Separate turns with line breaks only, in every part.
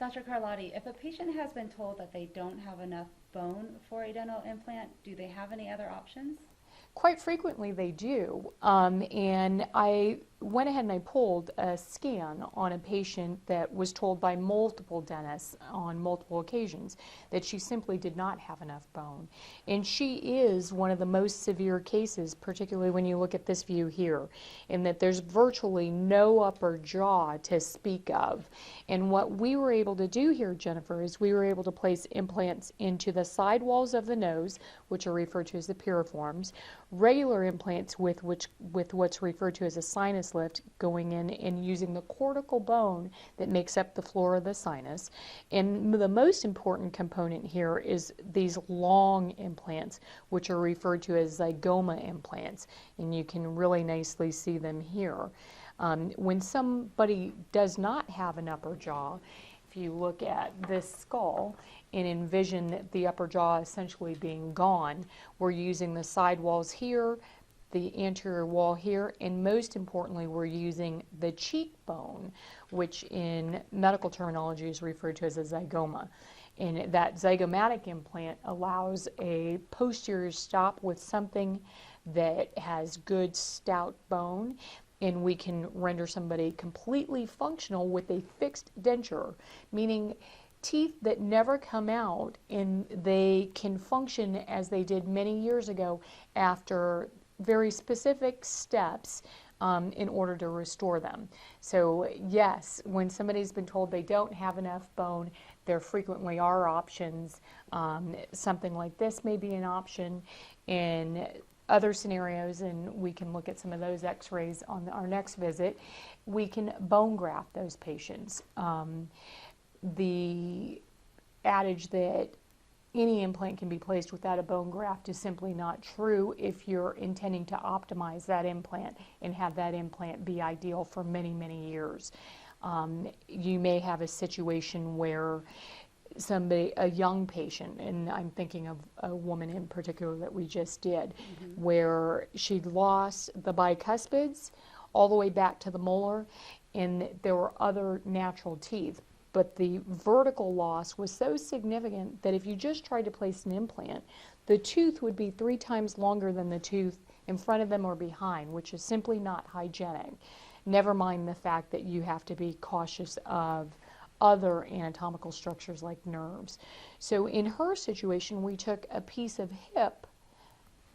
Dr. Carlotti, if a patient has been told that they don't have enough bone for a dental implant, do they have any other options?
Quite frequently they do, and I went ahead and I pulled a scan on a patient that was told by multiple dentists on multiple occasions that she simply did not have enough bone. And she is one of the most severe cases, particularly when you look at this view here, in that there's virtually no upper jaw to speak of. And what we were able to do here, Jennifer, is we were able to place implants into the side walls of the nose, which are referred to as the piriforms, regular implants with what's referred to as a sinus lift, going in and using the cortical bone that makes up the floor of the sinus. And the most important component here is these long implants, which are referred to as Zygoma implants, and you can really nicely see them here. When somebody does not have an upper jaw, if you look at this skull and envision the upper jaw essentially being gone, we're using the side walls here, the anterior wall here, and most importantly, we're using the cheekbone, which in medical terminology is referred to as a zygoma. And that zygomatic implant allows a posterior stop with something that has good stout bone, and we can render somebody completely functional with a fixed denture, meaning teeth that never come out, and they can function as they did many years ago after very specific steps in order to restore them. So yes, when somebody's been told they don't have enough bone, there frequently are options. Something like this may be an option in other scenarios, and we can look at some of those x-rays on our next visit. We can bone graft those patients. The adage that any implant can be placed without a bone graft is simply not true if you're intending to optimize that implant and have that implant be ideal for many, many years. You may have a situation where a young patient, and I'm thinking of a woman in particular that we just did, where she'd lost the bicuspids all the way back to the molar, and there were other natural teeth. But the vertical loss was so significant that if you just tried to place an implant, the tooth would be 3 times longer than the tooth in front of them or behind, which is simply not hygienic. Never mind the fact that you have to be cautious of other anatomical structures like nerves. So in her situation, we took a piece of hip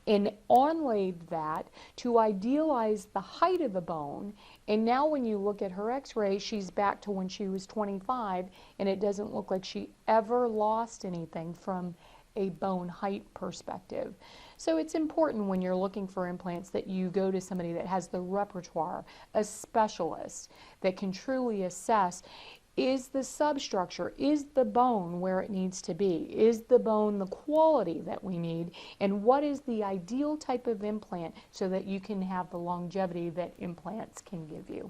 and onlayed that to idealize the height of the bone, and now when you look at her x-ray, she's back to when she was 25, and it doesn't look like she ever lost anything from a bone height perspective. So it's important when you're looking for implants that you go to somebody that has the repertoire, a specialist that can truly assess, is the substructure, is the bone where it needs to be? Is the bone the quality that we need? And what is the ideal type of implant so that you can have the longevity that implants can give you?